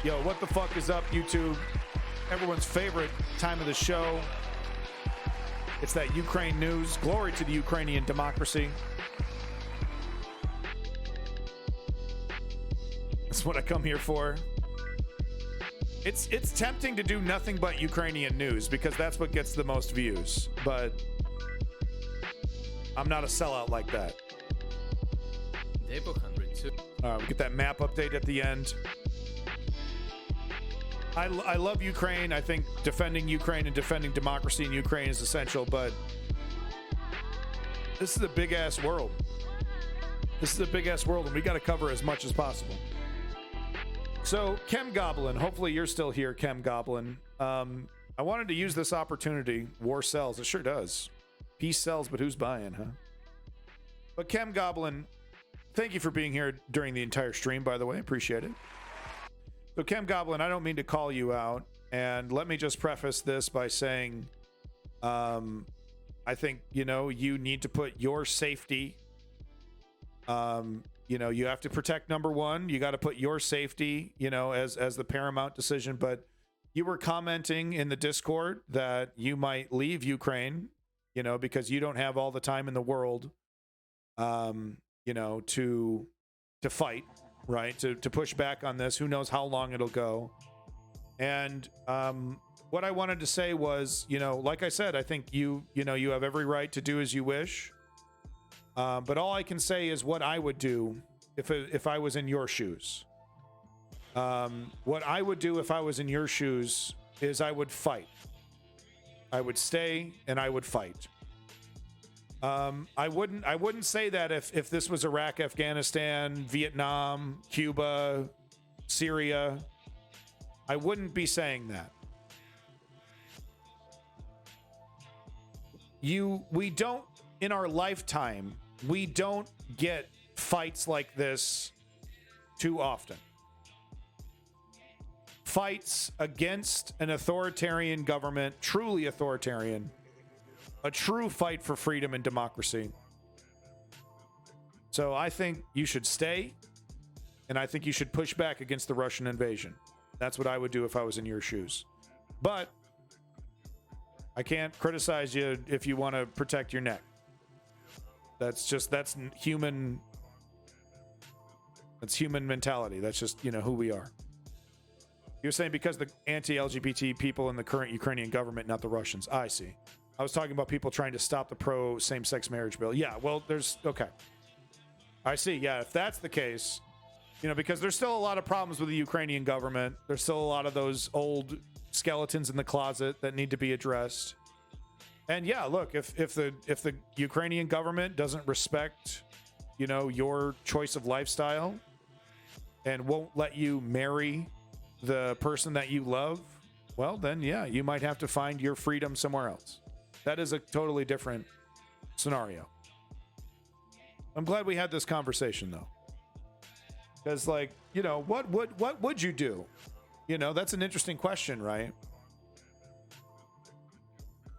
Yo, what the fuck is up, YouTube? Everyone's favorite time of the show. It's that Ukraine news. Glory to the Ukrainian democracy. That's what I come here for. It's tempting to do nothing but Ukrainian news because that's what gets the most views. But I'm not a sellout like that. All right, we get that map update at the end. I love Ukraine. I think defending Ukraine and defending democracy in Ukraine is essential, but this is a big-ass world. This is a big-ass world, and we got to cover as much as possible. So, Chem Goblin, hopefully you're still here, Chem Goblin. I wanted to use this opportunity. War sells. It sure does. Peace sells, but who's buying, huh? But Chem Goblin, thank you for being here during the entire stream, by the way. Appreciate it. So, Chem Goblin, I don't mean to call you out, and let me just preface this by saying, I think, you need to put your safety, you have to protect number one. You got to put your safety, as the paramount decision. But you were commenting in the Discord that you might leave Ukraine, because you don't have all the time in the world, to fight. Right, to push back on this. Who knows how long it'll go. And what I wanted to say was, like I said, I think you have every right to do as you wish. But all I can say is what I would do if I was in your shoes. What I would do if I was in your shoes is I would fight. I would stay and I would fight. I wouldn't say that if this was Iraq, Afghanistan, Vietnam, Cuba, Syria. I wouldn't be saying that. We don't, in our lifetime, we don't get fights like this too often. Fights against an authoritarian government, truly authoritarian. A true fight for freedom and democracy. So I think you should stay, and I think you should push back against the Russian invasion. That's what I would do if I was in your shoes. But I can't criticize you if you want to protect your neck. That's human. That's human mentality. That's just, who we are. You're saying because the anti-LGBT people in the current Ukrainian government, not the Russians. I see. I was talking about people trying to stop the pro same-sex marriage bill. Yeah, well, okay. I see. Yeah, if that's the case, because there's still a lot of problems with the Ukrainian government. There's still a lot of those old skeletons in the closet that need to be addressed. And yeah, look, if the Ukrainian government doesn't respect, your choice of lifestyle and won't let you marry the person that you love, well, then yeah, you might have to find your freedom somewhere else. That is a totally different scenario. I'm glad we had this conversation, though. Because, what would you do? That's an interesting question, right?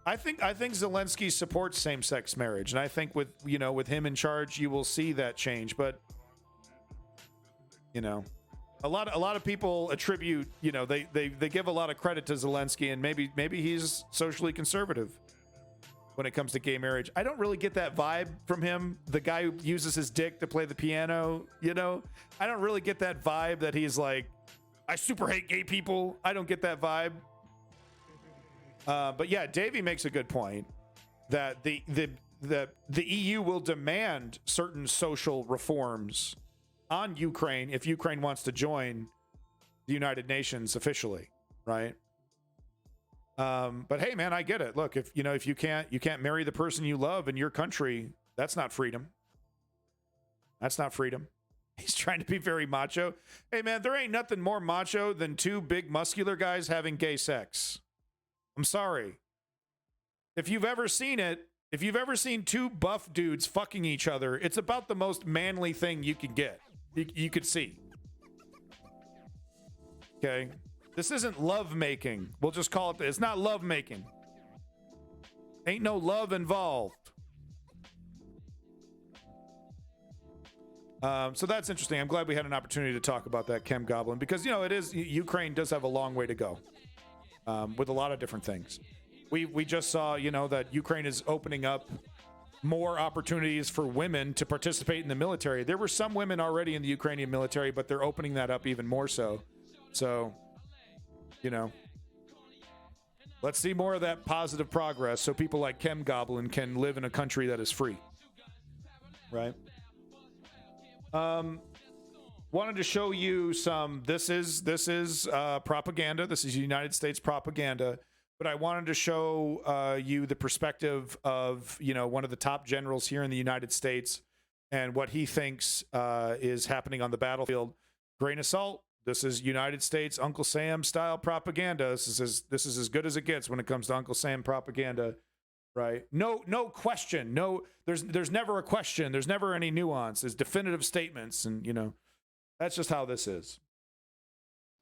I think Zelensky supports same-sex marriage, and I think with him in charge, you will see that change. But a lot of people attribute, they give a lot of credit to Zelensky, and maybe he's socially conservative when it comes to gay marriage. I don't really get that vibe from him. The guy who uses his dick to play the piano, I don't really get that vibe that he's like, I super hate gay people. I don't get that vibe. But yeah, Davey makes a good point that the EU will demand certain social reforms on Ukraine if Ukraine wants to join the United Nations officially, right? But hey, man, I get it. Look, if you can't marry the person you love in your country, that's not freedom. That's not freedom. He's trying to be very macho. Hey, man, there ain't nothing more macho than two big muscular guys having gay sex. I'm sorry. If you've ever seen it, if you've ever seen two buff dudes fucking each other, it's about the most manly thing you can get. You could see. Okay. This isn't love making. We'll just call it this. It's not love making. Ain't no love involved. So that's interesting. I'm glad we had an opportunity to talk about that, Chem Goblin, because it is Ukraine does have a long way to go with a lot of different things. We just saw that Ukraine is opening up more opportunities for women to participate in the military. There were some women already in the Ukrainian military, but they're opening that up even more so. So, let's see more of that positive progress so people like Chem Goblin can live in a country that is free. Right? Wanted to show you some. This is propaganda. This is United States propaganda. But I wanted to show you the perspective of one of the top generals here in the United States and what he thinks is happening on the battlefield. Grain of salt. This is United States Uncle Sam style propaganda. This is as good as it gets when it comes to Uncle Sam propaganda. Right? No question. No, there's never a question. There's never any nuance. There's definitive statements, and that's just how this is.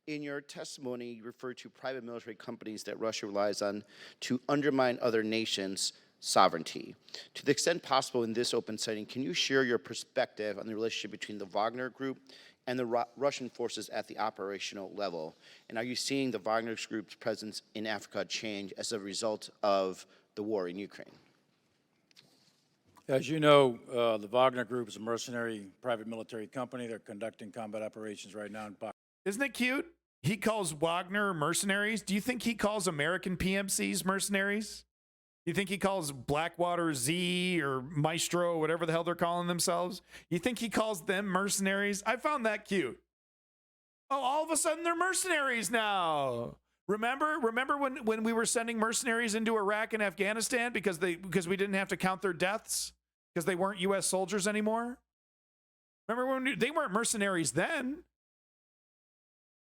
In your testimony, you refer to private military companies that Russia relies on to undermine other nations' sovereignty. To the extent possible in this open setting, can you share your perspective on the relationship between the Wagner Group and the Russian forces at the operational level? And are you seeing the Wagner Group's presence in Africa change as a result of the war in Ukraine? As you know, the Wagner Group is a mercenary private military company. They're conducting combat operations right now in Pakistan. Isn't it cute? He calls Wagner mercenaries. Do you think he calls American PMCs mercenaries? Do you think he calls Blackwater Z or Maestro, whatever the hell they're calling themselves? You think he calls them mercenaries? I found that cute. Oh, all of a sudden they're mercenaries now. Remember when we were sending mercenaries into Iraq and Afghanistan because we didn't have to count their deaths because they weren't U.S. soldiers anymore? Remember when they weren't mercenaries then?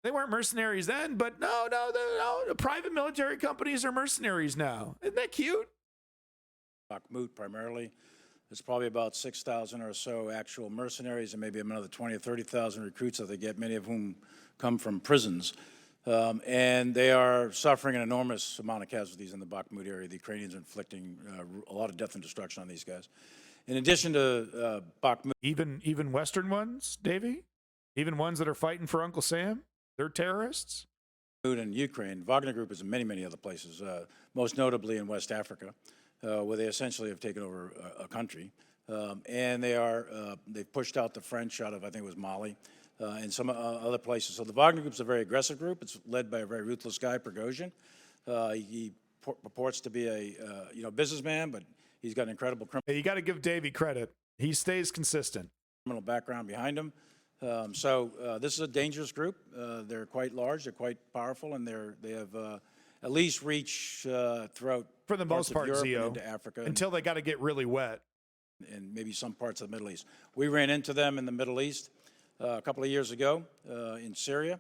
They weren't mercenaries then, but no, the private military companies are mercenaries now. Isn't that cute? Bakhmut primarily. There's probably about 6,000 or so actual mercenaries and maybe another 20 or 30,000 recruits that they get, many of whom come from prisons. And they are suffering an enormous amount of casualties in the Bakhmut area. The Ukrainians are inflicting a lot of death and destruction on these guys. In addition to Bakhmut. Even Western ones, Davey? Even ones that are fighting for Uncle Sam? They're terrorists? In Ukraine, Wagner Group is in many other places, most notably in West Africa, where they essentially have taken over a country. And they've pushed out the French out of, I think it was Mali, and some other places. So the Wagner Group is a very aggressive group. It's led by a very ruthless guy, Prigozhin. He purports to be a businessman, but he's got an incredible criminal. Hey, you got to give Davey credit. He stays consistent. Criminal background behind him. So this is a dangerous group. They're quite large, they're quite powerful, and they have at least reached throughout for the most part, Europe Zio, and into Africa until they got to get really wet, and maybe some parts of the Middle East. We ran into them in the Middle East a couple of years ago in Syria,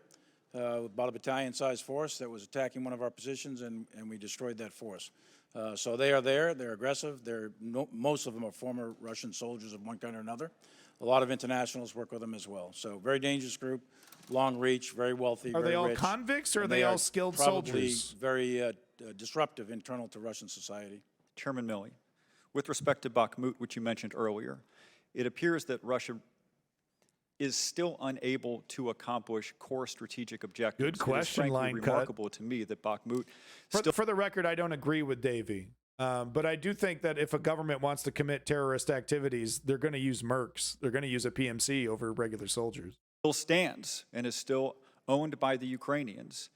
about a battalion-sized force that was attacking one of our positions, and we destroyed that force. So they are there. They're aggressive. Most of them are former Russian soldiers of one kind or another. A lot of internationals work with them as well. So very dangerous group, long reach, very wealthy, Are very they all rich, convicts or are they all skilled soldiers? Very disruptive internal to Russian society. Chairman Milley, with respect to Bakhmut, which you mentioned earlier, it appears that Russia is still unable to accomplish core strategic objectives. Good question, it is frankly line cut. remarkable to me that Bakhmut. For the record, I don't agree with Davey. But I do think that if a government wants to commit terrorist activities, they're going to use mercs. They're going to use a PMC over regular soldiers. Still stands and is still owned by the Ukrainians.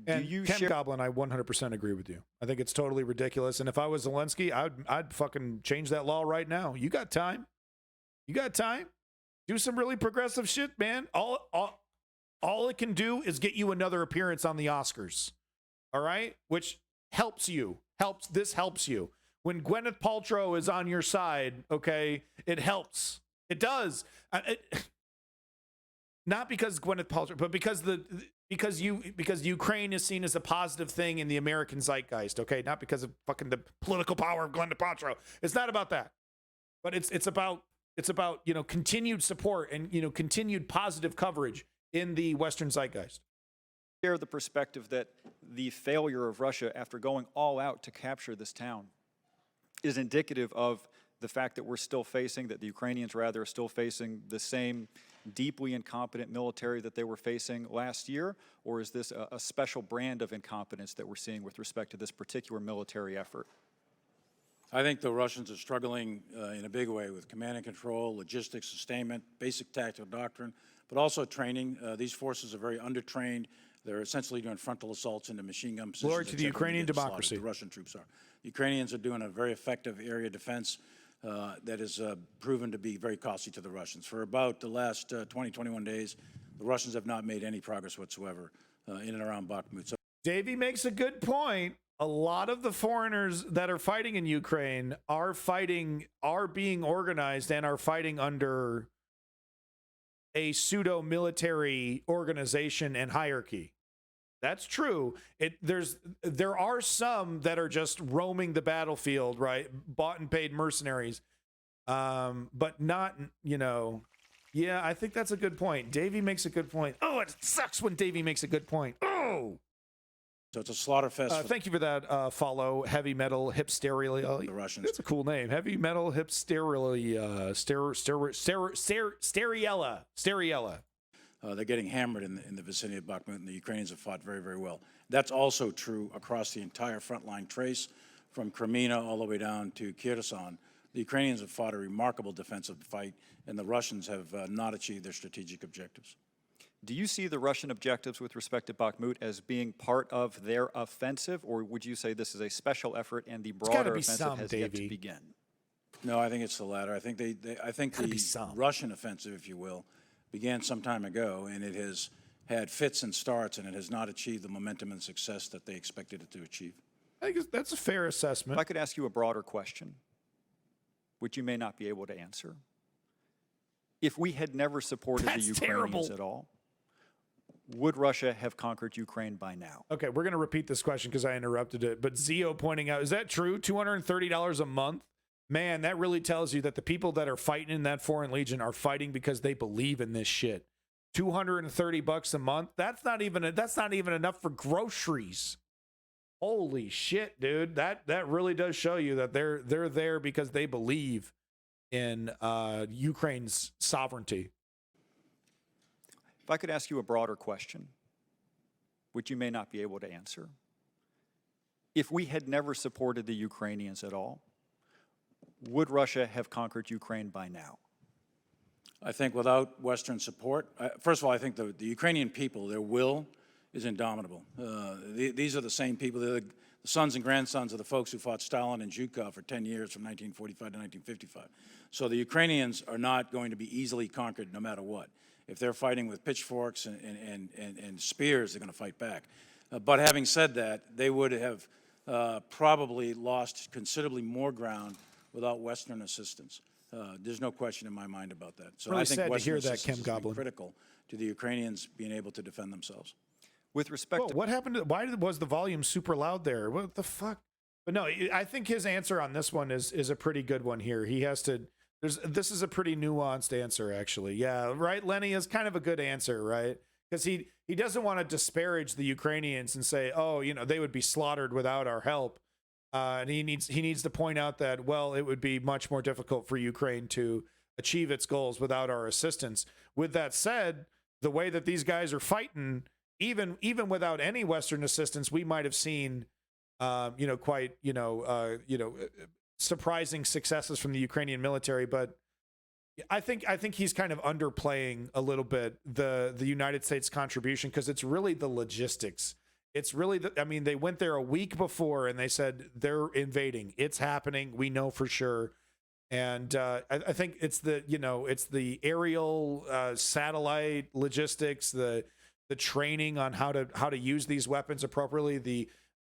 And Chem Goblin, I 100% agree with you. I think it's totally ridiculous. And if I was Zelensky, I'd fucking change that law right now. You got time. You got time. Do some really progressive shit, man. All it can do is get you another appearance on the Oscars. All right? Which helps you. This helps you. When Gwyneth Paltrow is on your side, okay, it helps. It does. Not because Gwyneth Paltrow, but because Ukraine is seen as a positive thing in the American zeitgeist, okay? Not because of fucking the political power of Gwyneth Paltrow. It's not about that. But it's about continued support and continued positive coverage in the Western zeitgeist. Share the perspective that the failure of Russia after going all out to capture this town is indicative of the fact that we're still facing, that the Ukrainians rather are still facing the same deeply incompetent military that they were facing last year? Or is this a special brand of incompetence that we're seeing with respect to this particular military effort? I think the Russians are struggling in a big way with command and control, logistics, sustainment, basic tactical doctrine, but also training. These forces are very undertrained. They're essentially doing frontal assaults into machine gun positions. Glory to the Ukrainian democracy. The Russian troops are. The Ukrainians are doing a very effective area defense that is proven to be very costly to the Russians. For about the last 20, 21 days, the Russians have not made any progress whatsoever in and around Bakhmut. So Davey makes a good point. A lot of the foreigners that are fighting in Ukraine are being organized and are fighting under a pseudo military organization and hierarchy. That's true. There are some that are just roaming the battlefield, right? Bought and paid mercenaries. But not, yeah, I think that's a good point. Davey makes a good point. Oh, it sucks when Davey makes a good point. Oh. So it's a slaughter fest. Thank you for that follow. Heavy Metal Hipsteria. The Russians. That's a cool name. Heavy Metal Hipsteria. Steriella. They're getting hammered in the vicinity of Bakhmut, and the Ukrainians have fought very, very well. That's also true across the entire frontline trace, from Crimea all the way down to Kherson. The Ukrainians have fought a remarkable defensive fight, and the Russians have not achieved their strategic objectives. Do you see the Russian objectives with respect to Bakhmut as being part of their offensive, or would you say this is a special effort and the broader offensive has yet to begin? No, I think it's the latter. I think I think the Russian offensive, if you will, began some time ago, and it has had fits and starts, and it has not achieved the momentum and success that they expected it to achieve. I think that's a fair assessment. If I could ask you a broader question, which you may not be able to answer. If we had never supported the Ukrainians at all, would Russia have conquered Ukraine by now? Okay, we're going to repeat this question because I interrupted it. But Zio pointing out, is that true? $230 a month? Man, that really tells you that the people that are fighting in that foreign legion are fighting because they believe in this shit. $230 a month? That's not even enough for groceries. Holy shit, dude. That really does show you that they're there because they believe in Ukraine's sovereignty. If I could ask you a broader question, which you may not be able to answer. If we had never supported the Ukrainians at all, would Russia have conquered Ukraine by now? I think without Western support, first of all, I think the Ukrainian people, their will is indomitable. These are the same people, they're the sons and grandsons of the folks who fought Stalin and Zhukov for 10 years from 1945 to 1955. So the Ukrainians are not going to be easily conquered no matter what. If they're fighting with pitchforks and spears, they're going to fight back. But having said that, they would have probably lost considerably more ground without Western assistance. There's no question in my mind about that. So really I think sad Western to hear that, assistance Kim is gonna be Goblin. critical to the Ukrainians being able to defend themselves. With respect to What happened? Why was the volume super loud there? What the fuck? But no, I think his answer on this one is a pretty good one here. He has to. This is a pretty nuanced answer, actually. Yeah, right. Lenny is kind of a good answer, right? Because he doesn't want to disparage the Ukrainians and say, oh, they would be slaughtered without our help. And he needs to point out that, well, it would be much more difficult for Ukraine to achieve its goals without our assistance. With that said, the way that these guys are fighting, even without any Western assistance, we might have seen, quite, surprising successes from the Ukrainian military. But I think he's kind of underplaying a little bit the United States contribution, because it's really the logistics. It's really they went there a week before and they said they're invading. It's happening. We know for sure. And I think it's the aerial satellite logistics, the training on how to use these weapons appropriately,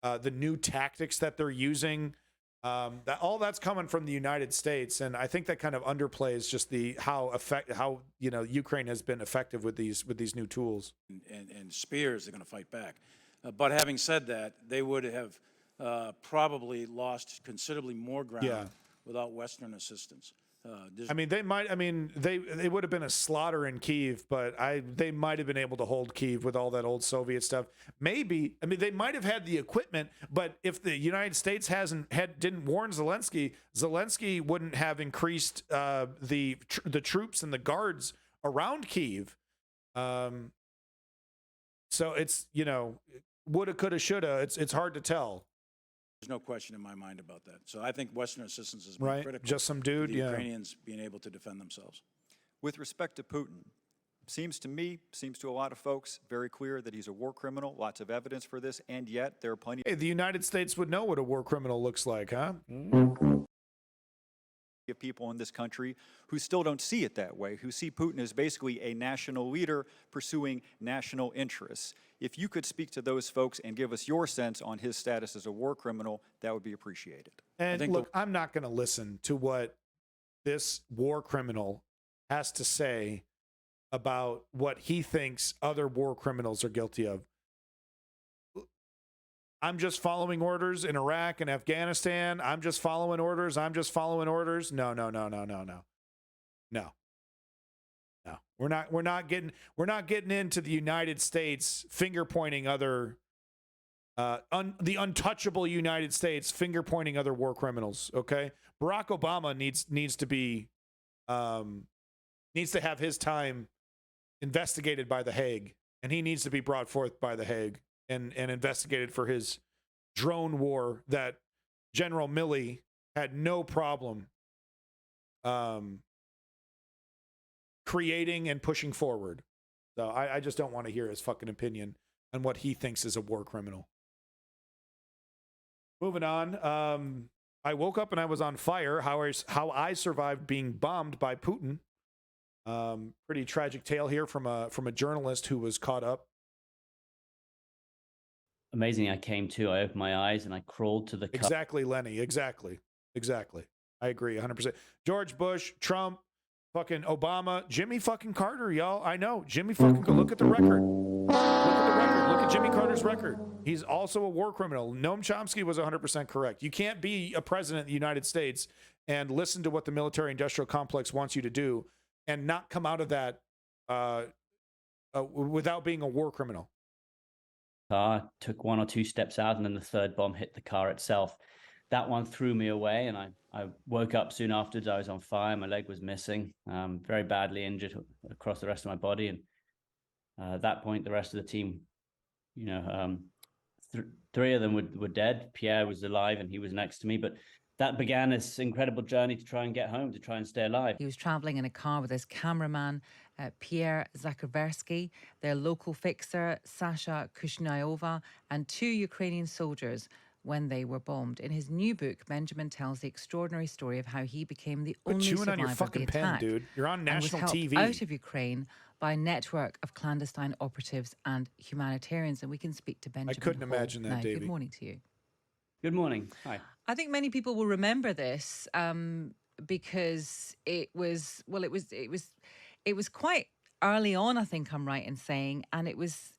the new tactics that they're using. That all that's coming from the United States, and I think that kind of underplays just how Ukraine has been effective with these new tools. And spears, they're going to fight back. But having said that, they would have probably lost considerably more ground without Western assistance. There's- I mean, they might. I mean, they would have been a slaughter in Kyiv, but they might have been able to hold Kyiv with all that old Soviet stuff. Maybe. I mean, they might have had the equipment, but if the United States didn't warn Zelensky, Zelensky wouldn't have increased the troops and the guards around Kyiv. So it's, woulda, coulda, shoulda. It's hard to tell. There's no question in my mind about that. So I think Western assistance has been Right? critical. Just some to dude, the yeah. Ukrainians being able to defend themselves. With respect to Putin, seems to me, seems to a lot of folks, very clear that he's a war criminal, lots of evidence for this, and yet there are plenty Hey, the United States would know what a war criminal looks like, huh? of people in this country who still don't see it that way, who see Putin as basically a national leader pursuing national interests. If you could speak to those folks and give us your sense on his status as a war criminal, that would be appreciated. And think look, I'm not going to listen to what this war criminal has to say about what he thinks other war criminals are guilty of. I'm just following orders in Iraq and Afghanistan. I'm just following orders. I'm just following orders. No. We're not getting into the United States finger pointing other the untouchable United States finger pointing other war criminals. Okay, Barack Obama needs to have his time investigated by the Hague, and he needs to be brought forth by the Hague and investigated for his drone war that General Milley had no problem creating and pushing forward. So I just don't want to hear his fucking opinion on what he thinks is a war criminal. Moving on. I woke up and I was on fire. How I survived being bombed by Putin. Pretty tragic tale here from a journalist who was caught up. Amazing. I came to, I opened my eyes and I crawled to the car. Exactly, Lenny. Exactly. I agree 100%. George Bush, Trump, fucking Obama, Jimmy fucking Carter, y'all. I know. Jimmy fucking, look at the record. Look at the record. Look at Jimmy Carter's record. He's also a war criminal. Noam Chomsky was 100% correct. You can't be a president of the United States and listen to what the military industrial complex wants you to do and not come out of that without being a war criminal. Car, took one or two steps out, and then the third bomb hit the car itself. That one threw me away, and I woke up soon afterwards. I was on fire. My leg was missing, very badly injured across the rest of my body. And at that point, the rest of the team, three of them were dead. Pierre was alive, and he was next to me. But that began this incredible journey to try and get home, to try and stay alive. He was traveling in a car with his cameraman, Pierre Zakhaversky, their local fixer, Sasha Kushnaeva, and 2 Ukrainian soldiers when they were bombed. In his new book, Benjamin tells the extraordinary story of how he became the Quit only chewing survivor on your of fucking the pen, attack, dude. You're on and was national helped TV. out of Ukraine by a network of clandestine operatives and humanitarians. And we can speak to Benjamin. couldn't Hall imagine that, now. Davey. Good morning to you. Good morning. Hi. I think many people will remember this because it was quite early on. I think I'm right in saying, and it was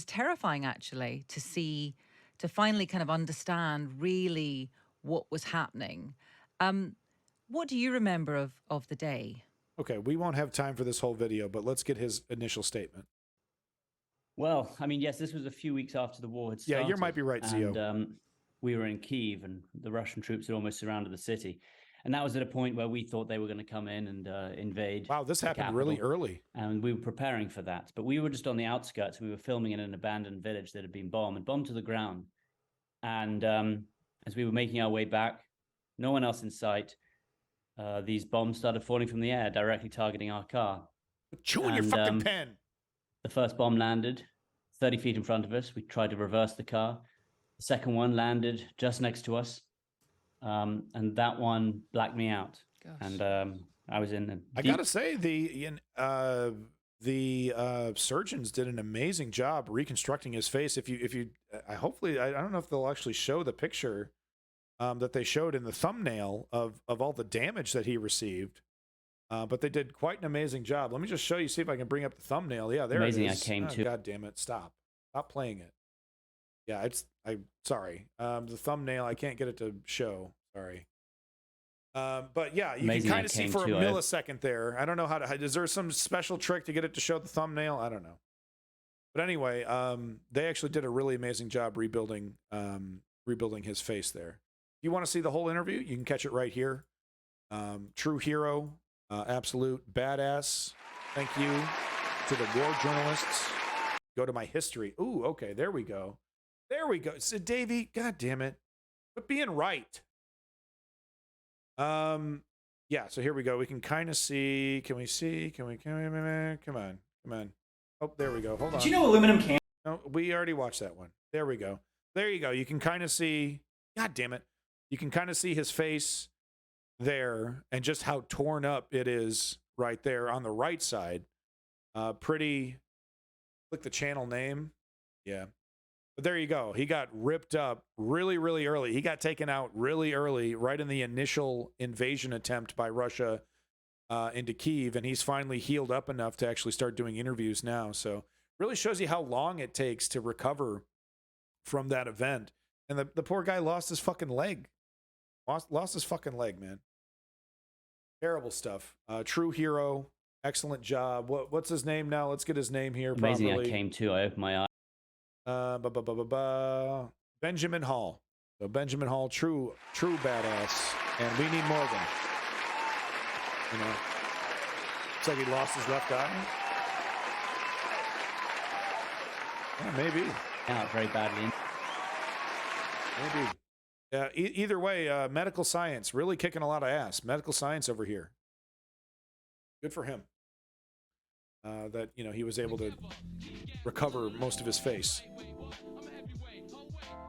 terrifying actually to finally kind of understand really what was happening. What do you remember of the day? Okay, we won't have time for this whole video, but let's get his initial statement. Well, I mean, yes, this was a few weeks after the war had Yeah, started. you might be right, Zio. And we were in Kyiv, and the Russian troops had almost surrounded the city. And that was at a point where we thought they were going to come in and invade. Wow, this the happened really capital. early. And we were preparing for that. But we were just on the outskirts. We were filming in an abandoned village that had been bombed to the ground. And as we were making our way back, no one else in sight, these bombs started falling from the air, directly targeting our car. Chewing your And, fucking pen. The first bomb landed 30 feet in front of us. We tried to reverse the car. The second one landed just next to us. And that one blacked me out. Gosh. And I was in I gotta say the surgeons did an amazing job reconstructing his face. If you, I don't know if they'll actually show the picture that they showed in the thumbnail of all the damage that he received. But they did quite an amazing job. Let me just show you, see if I can bring up the thumbnail. Yeah, there Amazing, it is. I came to. God damn it! Stop playing it. Yeah, I'm sorry. The thumbnail, I can't get it to show. Sorry. But yeah, you Amazing can kind I of see came for a to, millisecond there. I don't know how to. Is there some special trick to get it to show the thumbnail? I don't know. But anyway, they actually did a really amazing job rebuilding his face there. If you want to see the whole interview, you can catch it right here. True hero, absolute badass. Thank you to the war journalists. Go to my history. Ooh, okay, there we go. There we go. So Davey, god damn it. But being right. Yeah, so here we go. We can kind of see. Can we see? Come on. Oh, there we go. Hold on. Did you know aluminum can? No, we already watched that one. There we go. There you go. You can kind of see. God damn it. You can kind of see his face there and just how torn up it is right there on the right side. Pretty. Click the channel name. Yeah. But there you go. He got ripped up really, really early. He got taken out really early, right in the initial invasion attempt by Russia into Kyiv, and he's finally healed up enough to actually start doing interviews now. So really shows you how long it takes to recover from that event. And the poor guy lost his fucking leg. Lost his fucking leg, man. Terrible stuff. True hero. Excellent job. What's his name now? Let's get his name here. Amazing properly. I came to. I opened my eyes. Benjamin Hall. So Benjamin Hall, true badass, and we need more of them. You know, looks like he lost his left eye. Yeah, maybe. Out very badly. Maybe. Yeah. Either way, medical science really kicking a lot of ass. Medical science over here. Good for him. That he was able to recover most of his face.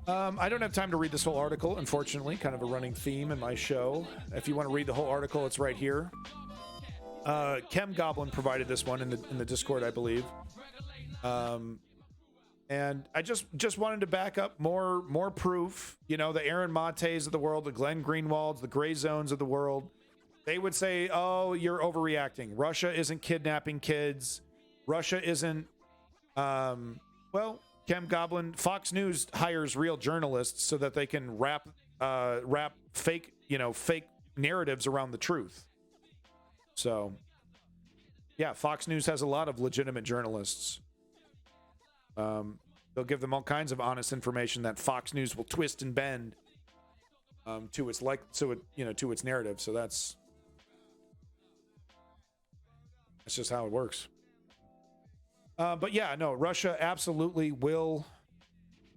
I don't have time to read this whole article, unfortunately. Kind of a running theme in my show. If you want to read the whole article, it's right here. Chem Goblin provided this one in the Discord, I believe. And I just wanted to back up more proof. The Aaron Mates of the world, the Glenn Greenwalds, the Gray Zones of the world. They would say, oh, you're overreacting. Russia isn't kidnapping kids. Russia isn't, Chem Goblin, Fox News hires real journalists so that they can wrap fake narratives around the truth. So, yeah, Fox News has a lot of legitimate journalists. They'll give them all kinds of honest information that Fox News will twist and bend to its narrative. So that's just how it works. But yeah, no, Russia absolutely will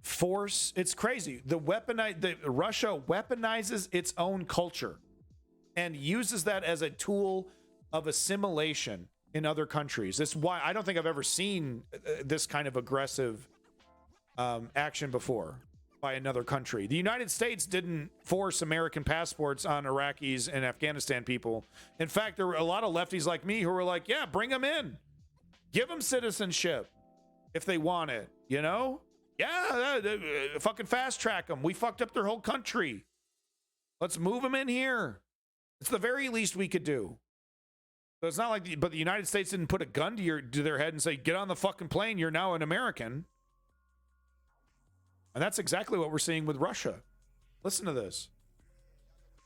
force. It's crazy. Russia weaponizes its own culture and uses that as a tool of assimilation in other countries. That's why I don't think I've ever seen this kind of aggressive action before by another country. The United States didn't force American passports on Iraqis and Afghanistan people. In fact, there were a lot of lefties like me who were like, yeah, bring them in. Give them citizenship if they want it, Yeah, fucking fast track them. We fucked up their whole country. Let's move them in here. It's the very least we could do. So it's not like, but the United States didn't put a gun to their head and say, get on the fucking plane. You're now an American. And that's exactly what we're seeing with Russia. Listen to this.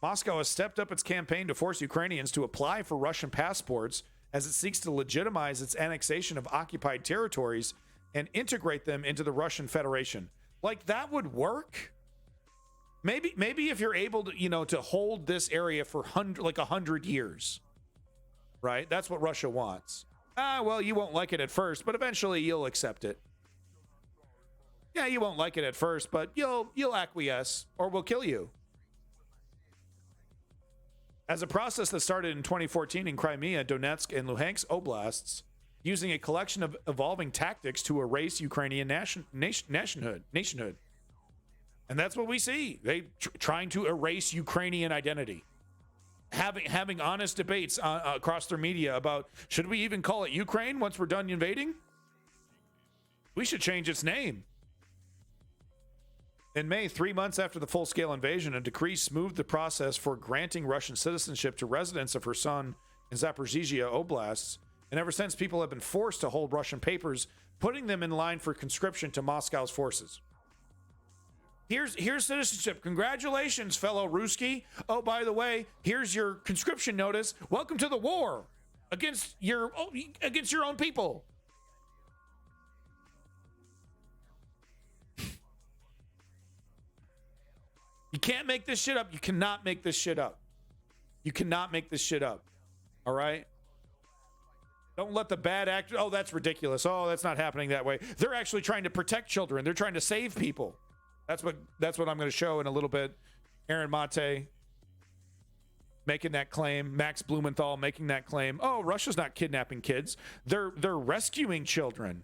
Moscow has stepped up its campaign to force Ukrainians to apply for Russian passports as it seeks to legitimize its annexation of occupied territories and integrate them into the Russian Federation. Like, that would work. Maybe if you're able to, to hold this area for 100 years, right? That's what Russia wants. Well, you won't like it at first, but eventually you'll accept it. Yeah, you won't like it at first, but you'll acquiesce or we'll kill you. As a process that started in 2014 in Crimea, Donetsk, and Luhansk oblasts, using a collection of evolving tactics to erase Ukrainian nationhood. And that's what we see. They trying to erase Ukrainian identity. Having honest debates across their media about, should we even call it Ukraine once we're done invading? We should change its name. In May, 3 months after the full-scale invasion, a decree smoothed the process for granting Russian citizenship to residents of Kherson and Zaporizhzhia oblasts, and ever since, people have been forced to hold Russian papers, putting them in line for conscription to Moscow's forces. Here's citizenship. Congratulations, fellow Ruski. Oh, by the way, here's your conscription notice. Welcome to the war against your own people. You can't make this shit up. You cannot make this shit up. You cannot make this shit up. All right? Don't let the bad actors, oh, that's ridiculous. Oh, that's not happening that way. They're actually trying to protect children. They're trying to save people. That's what I'm going to show in a little bit. Aaron Mate making that claim. Max Blumenthal making that claim. Oh, Russia's not kidnapping kids. They're rescuing children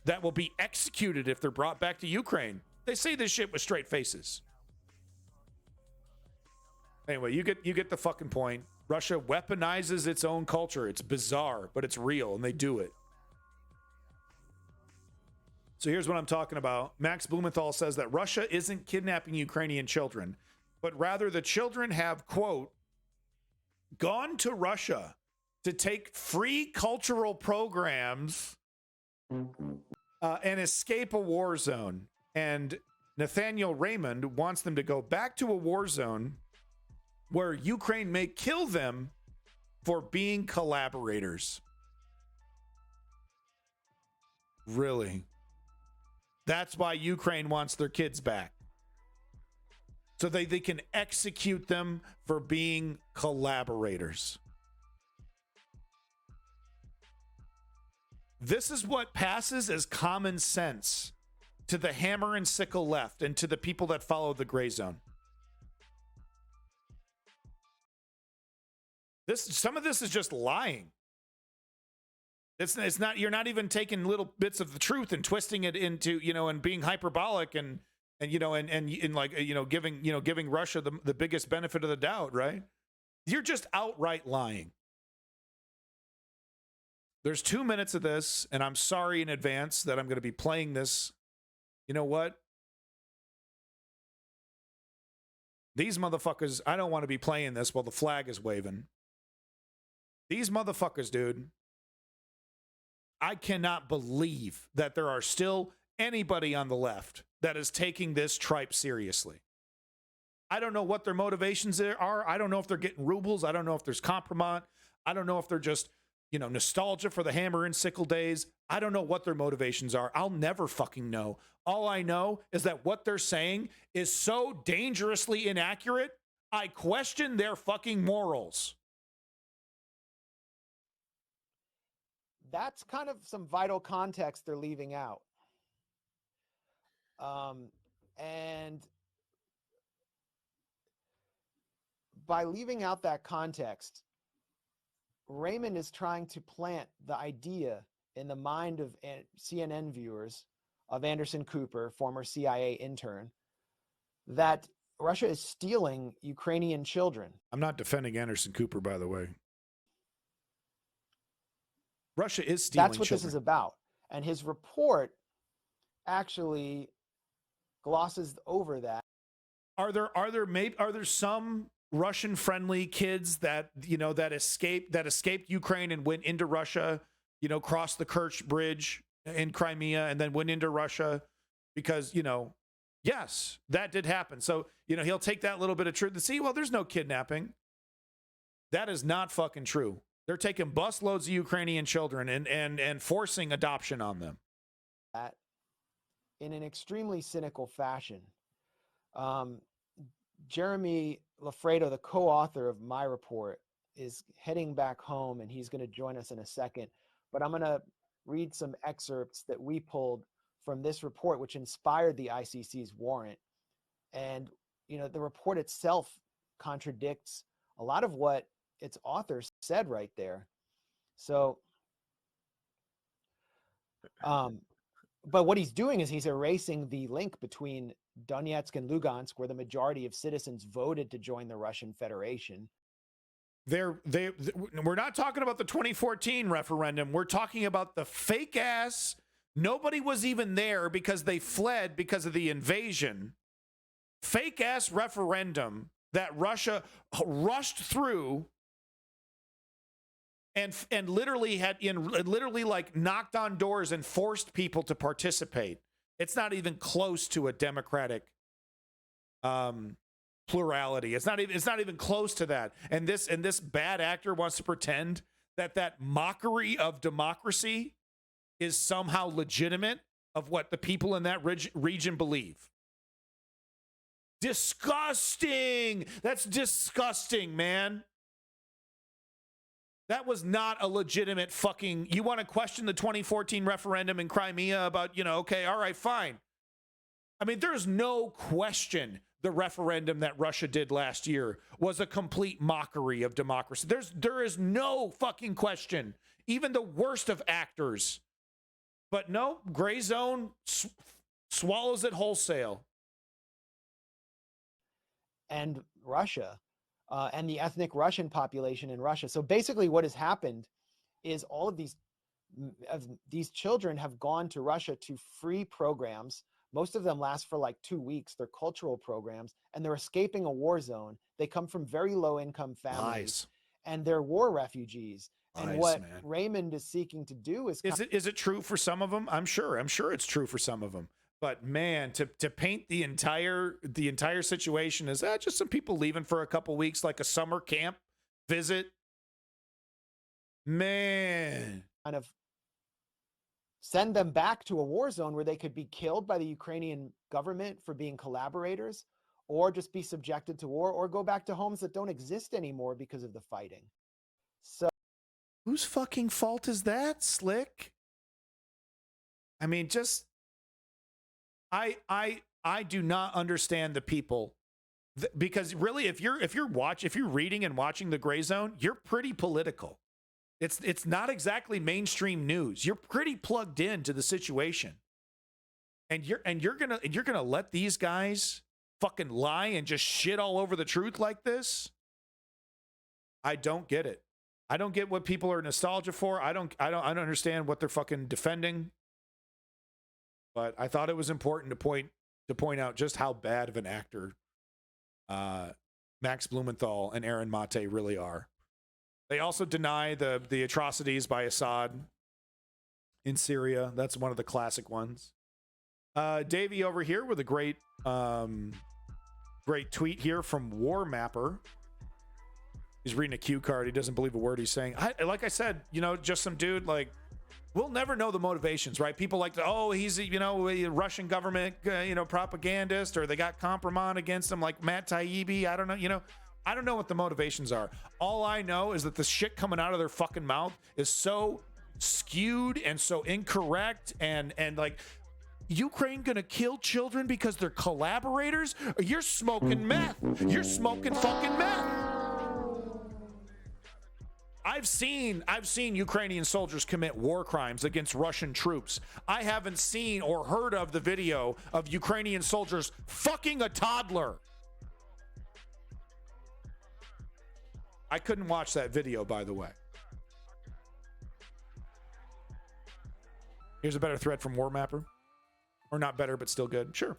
that will be executed if they're brought back to Ukraine. They say this shit with straight faces. Anyway, you get the fucking point. Russia weaponizes its own culture. It's bizarre, but it's real, and they do it. So here's what I'm talking about. Max Blumenthal says that Russia isn't kidnapping Ukrainian children, but rather the children have, quote, gone to Russia to take free cultural programs and escape a war zone. And Nathaniel Raymond wants them to go back to a war zone where Ukraine may kill them for being collaborators. Really? That's why Ukraine wants their kids back. So they can execute them for being collaborators. This is what passes as common sense to the hammer and sickle left and to the people that follow the gray zone. Some of this is just lying. It's not, you're not even taking little bits of the truth and twisting it into, and being hyperbolic and giving Russia the biggest benefit of the doubt, right? You're just outright lying. There's 2 minutes of this, and I'm sorry in advance that I'm going to be playing this. You know what? These motherfuckers, I don't want to be playing this while the flag is waving. These motherfuckers, dude. I cannot believe that there are still anybody on the left that is taking this tripe seriously. I don't know what their motivations are. I don't know if they're getting rubles. I don't know if there's compromise. I don't know if they're just, nostalgia for the hammer and sickle days. I don't know what their motivations are. I'll never fucking know. All I know is that what they're saying is so dangerously inaccurate, I question their fucking morals. That's kind of some vital context they're leaving out. And by leaving out that context, Raymond is trying to plant the idea in the mind of CNN viewers of Anderson Cooper, former CIA intern, that Russia is stealing Ukrainian children. I'm not defending Anderson Cooper, by the way. Russia is stealing That's what children. this is about. And his report actually glosses over that. Are there some Russian friendly kids that escaped Ukraine and went into Russia, crossed the Kerch Bridge in Crimea and then went into Russia because, yes, that did happen. So, he'll take that little bit of truth and see, well, there's no kidnapping. That is not fucking true. They're taking busloads of Ukrainian children and forcing adoption on them. In an extremely cynical fashion. Jeremy Lafredo, the co-author of my report, is heading back home, and he's going to join us in a second. But I'm going to read some excerpts that we pulled from this report, which inspired the ICC's warrant. And, the report itself contradicts a lot of what its author said right there. So, but what he's doing is he's erasing the link between Donetsk and Lugansk, where the majority of citizens voted to join the Russian Federation. We're not talking about the 2014 referendum. We're talking about the fake ass. Nobody was even there because they fled because of the invasion. Fake ass referendum that Russia rushed through and literally knocked on doors and forced people to participate. It's not even close to a democratic plurality. It's not even close to that. And this bad actor wants to pretend that mockery of democracy is somehow legitimate of what the people in that region believe. Disgusting. That's disgusting, man. That was not a legitimate fucking... You want to question the 2014 referendum in Crimea about, okay, all right, fine. I mean, there's no question the referendum that Russia did last year was a complete mockery of democracy. There is no fucking question. Even the worst of actors. But no, gray zone swallows it wholesale. And Russia, and the ethnic Russian population in Russia. So basically what has happened is all of these children have gone to Russia to free programs. Most of them last for like 2 weeks. They're cultural programs, and they're escaping a war zone. They come from very low income families, and they're war refugees. And what Raymond is seeking to do is it true for some of them? I'm sure it's true for some of them. But man, to paint the entire situation as just some people leaving for a couple weeks, like a summer camp visit, man, kind of send them back to a war zone where they could be killed by the Ukrainian government for being collaborators, or just be subjected to war, or go back to homes that don't exist anymore because of the fighting. So whose fucking fault is that, Slick? I mean, just I do not understand the people, because really, if you're reading and watching the Gray Zone, you're pretty political. It's not exactly mainstream news. You're pretty plugged into the situation, and you're gonna let these guys fucking lie and just shit all over the truth like this. I don't get it. I don't get what people are nostalgia for. I don't understand what they're fucking defending. But I thought it was important to point out just how bad of an actor Max Blumenthal and Aaron Mate really are. They also deny the atrocities by Assad in Syria. That's one of the classic ones. Davey over here with a great tweet here from War Mapper. He's reading a cue card. He doesn't believe a word he's saying. Like I said, just some dude like... We'll never know the motivations, right? People like to, he's, a Russian government, propagandist, or they got compromise against him like Matt Taibbi. I don't know, I don't know what the motivations are. All I know is that the shit coming out of their fucking mouth is so skewed and so incorrect, and like, Ukraine gonna kill children because they're collaborators? You're smoking meth. You're smoking fucking meth. I've seen Ukrainian soldiers commit war crimes against Russian troops. I haven't seen or heard of the video of Ukrainian soldiers fucking a toddler. I couldn't watch that video, by the way. Here's a better thread from War Mapper. Or not better, but still good. Sure.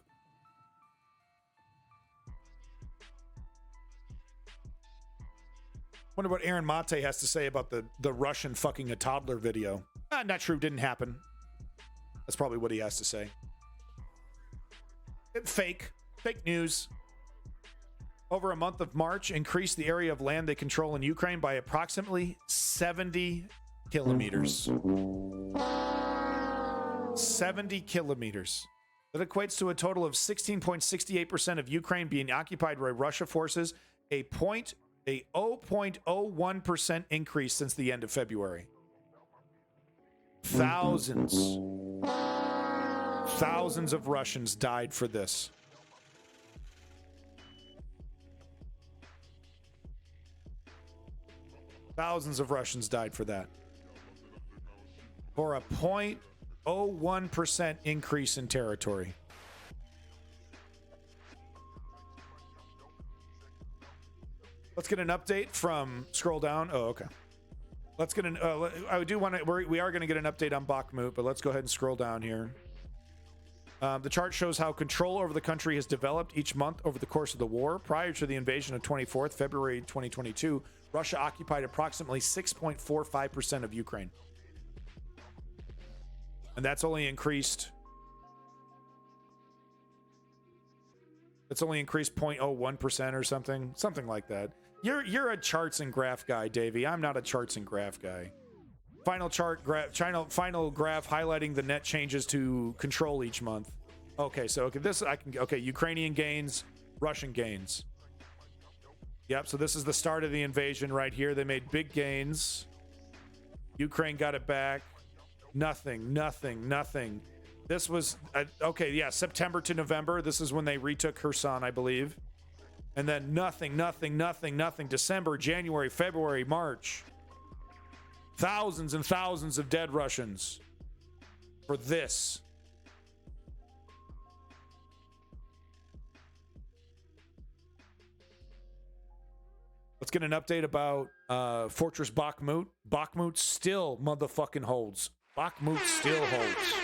Wonder what Aaron Mate has to say about the Russian fucking a toddler video. Not true, didn't happen. That's probably what he has to say. Fake news. Over a month of March, increased the area of land they control in Ukraine by approximately 70 kilometers. 70 kilometers. That equates to a total of 16.68% of Ukraine being occupied by Russia forces, a 0.01% increase since the end of February. Thousands of Russians died for this. Thousands of Russians died for that. For a 0.01% increase in territory. Let's get an update from, scroll down. Oh, okay. Let's get an, I do want to, we are going to get an update on Bakhmut, but let's go ahead and scroll down here. The chart shows how control over the country has developed each month over the course of the war. Prior to the invasion of 24th February 2022, Russia occupied approximately 6.45% of Ukraine. And that's only increased It's only increased 0.01% or something like that. You're a charts and graph guy, Davey. I'm not a charts and graph guy. Final final graph highlighting the net changes to control each month. Okay, so okay, Ukrainian gains, Russian gains. Yep, so this is the start of the invasion right here. They made big gains. Ukraine got it back. Nothing. This was okay, yeah, September to November. This is when they retook Kherson, I believe. And then nothing. December, January, February, March. Thousands and thousands of dead Russians for this. Let's get an update about Fortress Bakhmut. Bakhmut still motherfucking holds. Bakhmut still holds.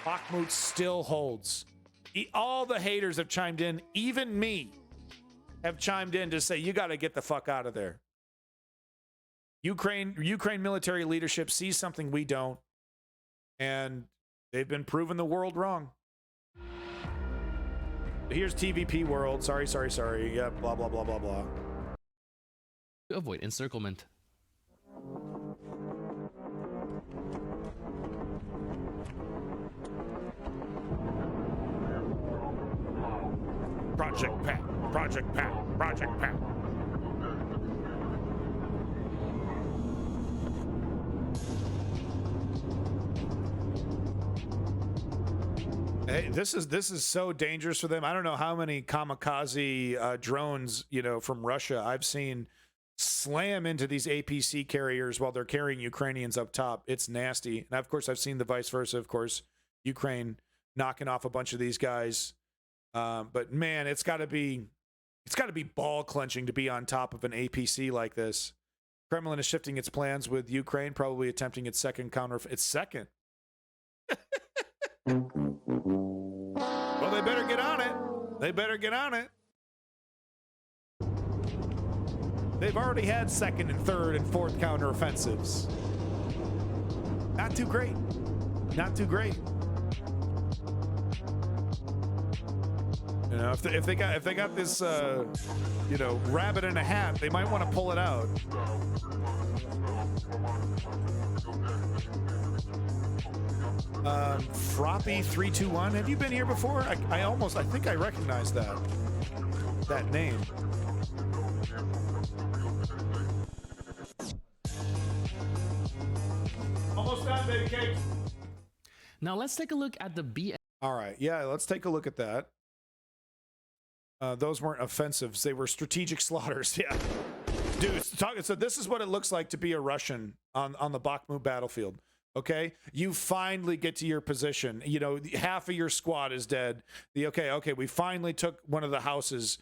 Bakhmut still holds. All the haters have chimed in, even me, have chimed in to say, you got to get the fuck out of there. Ukraine military leadership sees something we don't, and they've been proving the world wrong. Here's TVP World. Sorry. Yeah, blah, blah, blah, blah, blah. To avoid encirclement. Project Pat. Hey, this is so dangerous for them. I don't know how many kamikaze drones, from Russia I've seen slam into these APC carriers while they're carrying Ukrainians up top. It's nasty. And of course, I've seen the vice versa. Of course, Ukraine knocking off a bunch of these guys. But man, it's got to be ball clenching to be on top of an APC like this. Kremlin is shifting its plans with Ukraine, probably attempting its second counter. It's second. Well, they better get on it. They've already had second and third and fourth counteroffensives. Not too great. If they got this, rabbit in a hat, they might want to pull it out. Froppy 321. Have you been here before? I think I recognize that name. Almost done, baby cake. Now let's take a look at the BS. All right, yeah, let's take a look at that. Those weren't offensives; they were strategic slaughters. Yeah, dude. So this is what it looks like to be a Russian on the Bakhmut battlefield. Okay, you finally get to your position. Half of your squad is dead. Okay, we finally took one of the houses,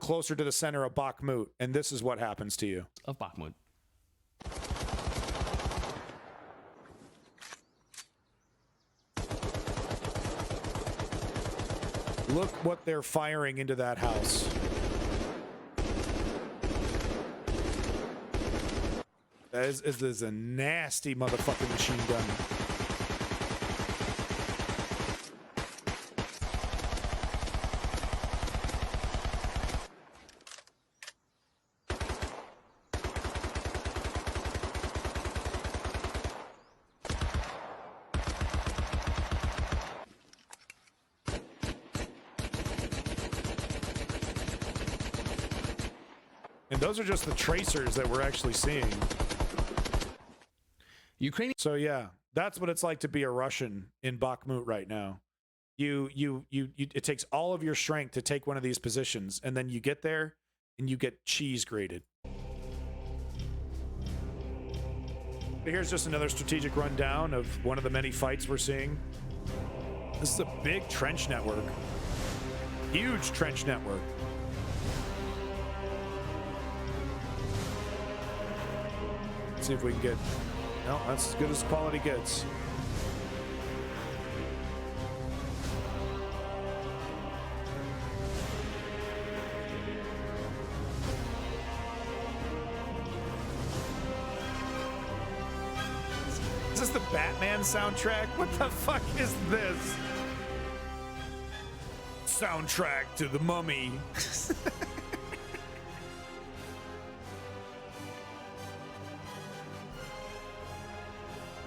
closer to the center of Bakhmut, and this is what happens to you. Of Bakhmut. Look what they're firing into that house. This is a nasty motherfucking machine gun. And those are just the tracers that we're actually seeing. Ukrainian. So yeah, that's what it's like to be a Russian in Bakhmut right now. It takes all of your strength to take one of these positions, and then you get there and you get cheese grated. Here's just another strategic rundown of one of the many fights we're seeing. This is a big trench network. Huge trench network. Let's see if we can get... No, that's as good as quality gets. Is this the Batman soundtrack? What the fuck is this? soundtrack to The Mummy.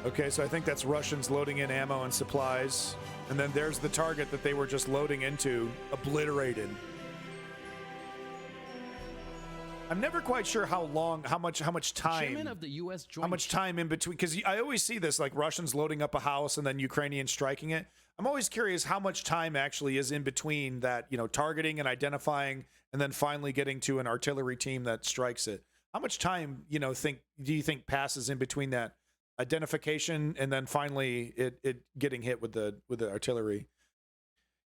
Okay, so I think that's Russians loading in ammo and supplies. And then there's the target that they were just loading into, obliterated. I'm never quite sure how much time, Chairman of the U.S. Joint how much time in between, because I always see this, like Russians loading up a house and then Ukrainians striking it. I'm always curious how much time actually is in between that, you know, targeting and identifying and then finally getting to an artillery team that strikes it. How much time, you know, do you think passes in between that identification and then finally it getting hit with the artillery?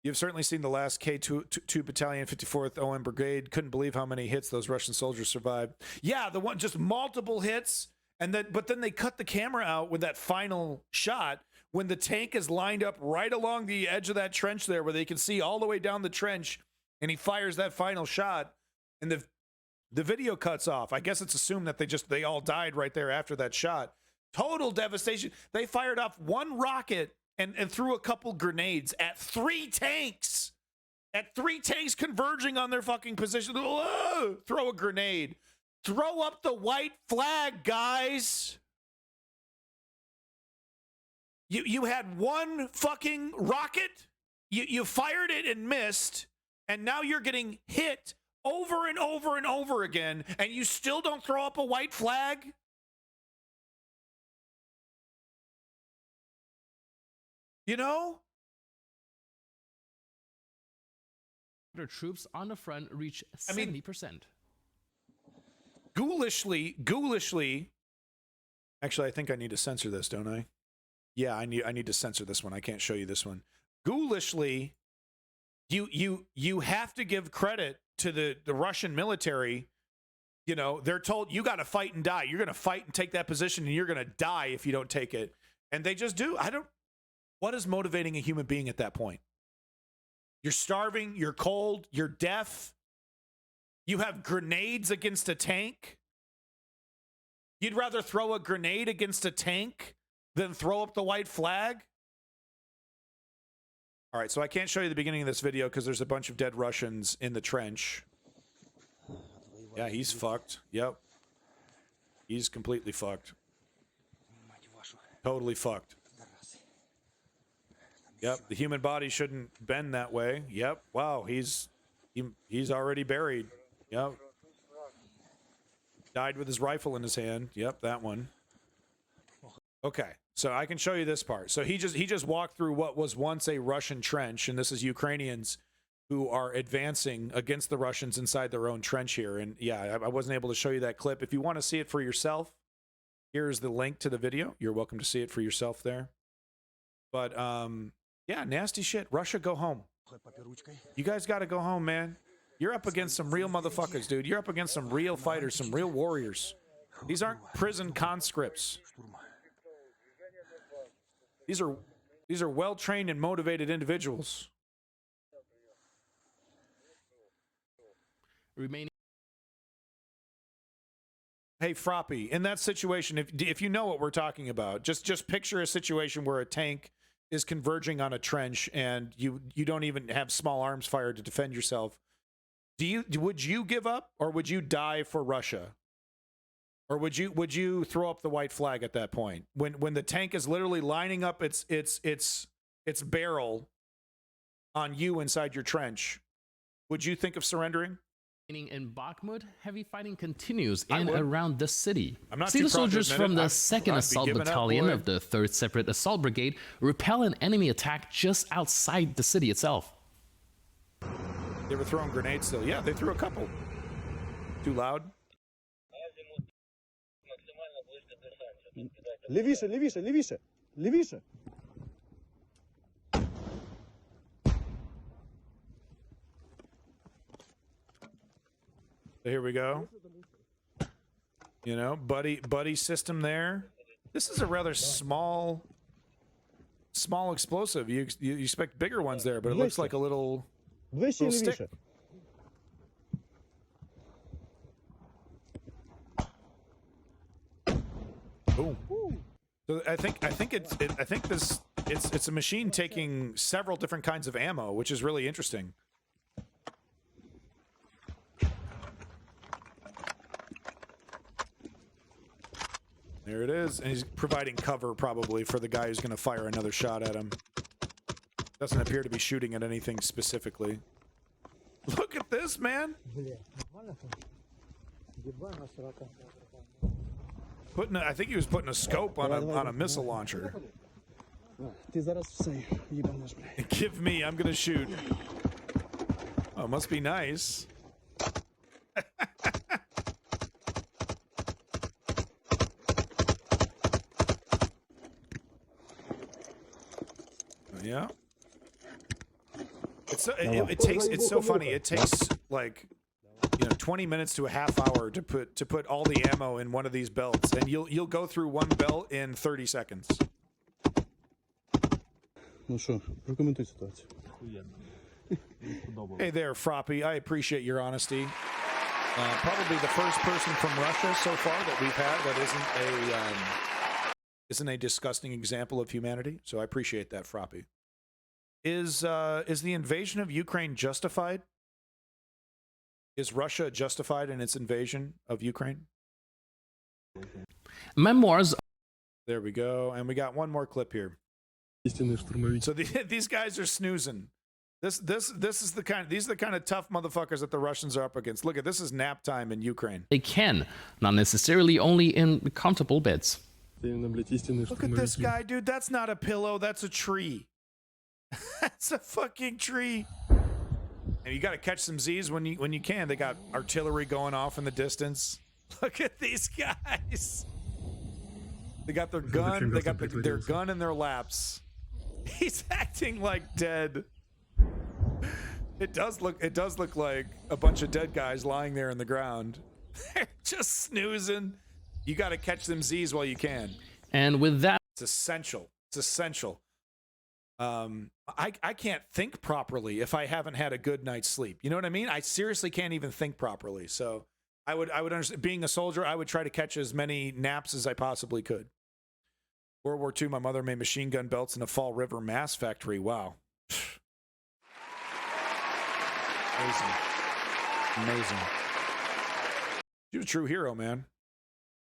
You've certainly seen the last K2 Battalion, 54th OM Brigade. Couldn't believe how many hits those Russian soldiers survived. Yeah, the one, just multiple hits, and then but then they cut the camera out with that final shot when the tank is lined up right along the edge of that trench there, where they can see all the way down the trench, and he fires that final shot, and the video cuts off. I guess it's assumed that they all died right there after that shot. Total devastation. They fired off one rocket and threw a couple grenades at 3 tanks. At 3 tanks converging on their fucking position. Whoa! Throw a grenade. Throw up the white flag, guys. You had one fucking rocket. You fired it and missed. And now you're getting hit over and over and over again. And you still don't throw up a white flag? You know? their troops on the front reach 70%. I mean, ghoulishly. Actually, I think I need to censor this, don't I? Yeah, I need to censor this one. I can't show you this one. Ghoulishly, you have to give credit to the Russian military. You know, they're told you got to fight and die. You're going to fight and take that position, and you're going to die if you don't take it. And they just do. What is motivating a human being at that point? You're starving, you're cold, you're deaf. You have grenades against a tank. You'd rather throw a grenade against a tank than throw up the white flag? All right, so I can't show you the beginning of this video because there's a bunch of dead Russians in the trench. Yeah, he's fucked. Yep. He's completely fucked. Totally fucked. Yep, the human body shouldn't bend that way. Yep. Wow, he's already buried. Yep. Died with his rifle in his hand. Yep, that one. Okay, so I can show you this part. So he just walked through what was once a Russian trench, and this is Ukrainians who are advancing against the Russians inside their own trench here. And yeah, I wasn't able to show you that clip. If you want to see it for yourself, here's the link to the video. You're welcome to see it for yourself there. But yeah, nasty shit. Russia, go home. You guys got to go home, man. You're up against some real motherfuckers, dude. You're up against some real fighters, some real warriors. These aren't prison conscripts. These are well-trained and motivated individuals. remaining. Hey, Froppy, in that situation, if you know what we're talking about, just picture a situation where a tank is converging on a trench and you don't even have small arms fired to defend yourself. Would you give up, or would you die for Russia? Or would you throw up the white flag at that point when the tank is literally lining up its barrel on you inside your trench? Would you think of surrendering? In Bakhmut, heavy fighting continues in and around the city. I'm not See too the proud to soldiers admit from it. the I'd 2nd be Assault giving up, Battalion boy. of the 3rd Separate Assault Brigade repel an enemy attack just outside the city itself. They were throwing grenades still. Yeah, they threw a couple. Too loud? Левіше, левіше, левіше, левіше. Here we go. You know, buddy system there. This is a rather small explosive. You expect bigger ones there, but it looks like a little Вище, stick. левіше. Boom. So I think it's a machine taking several different kinds of ammo, which is really interesting. There it is. And he's providing cover probably for the guy who's going to fire another shot at him. Doesn't appear to be shooting at anything specifically. Look at this, man. I think he was putting a scope on a missile launcher. Give me, I'm going to shoot. Oh, must be nice. Yeah. It's so funny. It takes like 20 minutes to a half hour to put all the ammo in one of these belts, and you'll go through one belt in 30 seconds. Hey there, Froppy. I appreciate your honesty. Probably the first person from Russia so far that we've had that isn't a disgusting example of humanity. So I appreciate that, Froppy. Is the invasion of Ukraine justified? Is Russia justified in its invasion of Ukraine? Memoirs. There we go, and we got one more clip here. So these guys are snoozing. This is the kind. These are the kind of tough motherfuckers that the Russians are up against. Look at this is nap time in Ukraine. They can, not necessarily only in comfortable beds. Look at this guy, dude. That's not a pillow. That's a tree. That's a fucking tree. And you got to catch some Z's when you can. They got artillery going off in the distance. Look at these guys. They got their gun. They got their gun in their laps. He's acting like dead. It does look like a bunch of dead guys lying there in the ground. They're just snoozing. You got to catch them Z's while you can. And with that, it's essential. It's essential. I can't think properly if I haven't had a good night's sleep. You know what I mean? I seriously can't even think properly. So I would understand, being a soldier, I would try to catch as many naps as I possibly could. World War II, my mother made machine gun belts in a Fall River mass factory. Wow. Amazing. You're a true hero, man.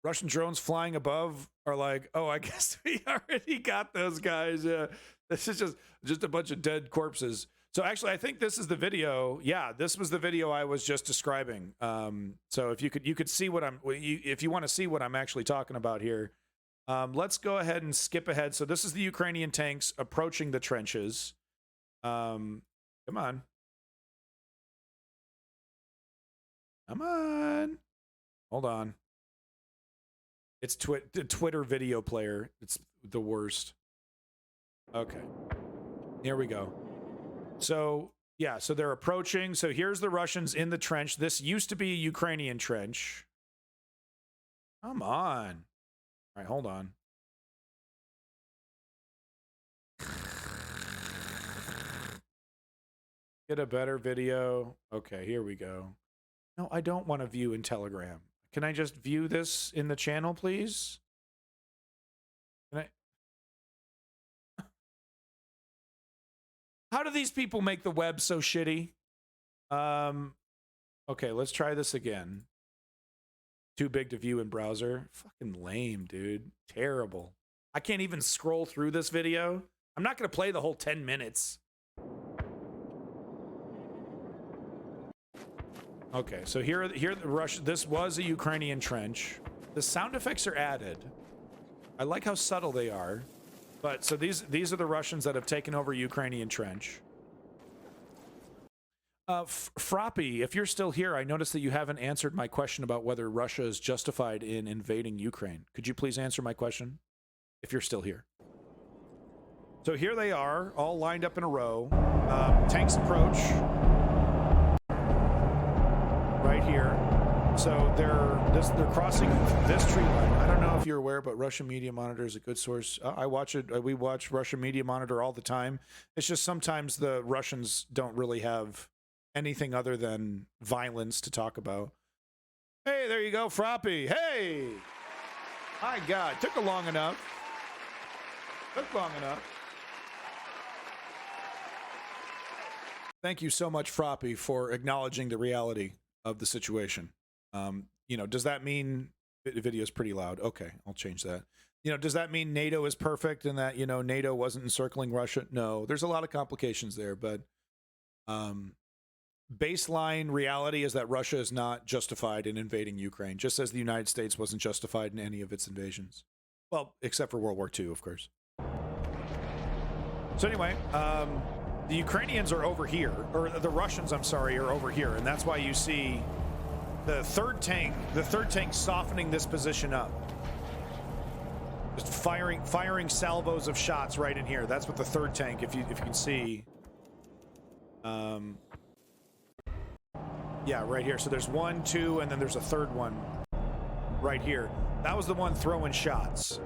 Russian drones flying above are like, oh, I guess we already got those guys. Yeah, this is just a bunch of dead corpses. So actually, I think this is the video. Yeah, this was the video I was just describing. So if you could see what if you want to see what I'm actually talking about here, let's go ahead and skip ahead. So this is the Ukrainian tanks approaching the trenches. Come on. Come on. Hold on. It's the Twitter video player. It's the worst. Okay. Here we go. So, yeah, so they're approaching. So here's the Russians in the trench. This used to be a Ukrainian trench. Come on. All right, hold on. Get a better video. Okay, here we go. No, I don't want to view in Telegram. Can I just view this in the channel, please? Can I? How do these people make the web so shitty? Okay, let's try this again. Too big to view in browser. Fucking lame, dude. Terrible. I can't even scroll through this video. I'm not going to play the whole 10 minutes. Okay, so here the Russian. This was a Ukrainian trench. The sound effects are added. I like how subtle they are. But so these are the Russians that have taken over Ukrainian trench. Froppy, if you're still here, I noticed that you haven't answered my question about whether Russia is justified in invading Ukraine. Could you please answer my question? If you're still here. So here they are, all lined up in a row. Tanks approach. Right here. So they're crossing this tree line. I don't know if you're aware, but Russian Media Monitor is a good source. I watch it. We watch Russian Media Monitor all the time. It's just sometimes the Russians don't really have anything other than violence to talk about. Hey, there you go, Froppy. Hey! My God, took long enough. Took long enough. Thank you so much, Froppy, for acknowledging the reality of the situation. You know, does that mean Video is pretty loud. Okay, I'll change that. You know, does that mean NATO is perfect and that, you know, NATO wasn't encircling Russia? No, there's a lot of complications there, but baseline reality is that Russia is not justified in invading Ukraine, just as the United States wasn't justified in any of its invasions. Well, except for World War II, of course. So anyway, the Ukrainians are over here, or the Russians, I'm sorry, are over here, and that's why you see the third tank softening this position up. Just firing salvos of shots right in here. That's what the third tank, if you can see. Yeah, right here. So there's 1, 2, and then there's a third one right here. That was the one throwing shots.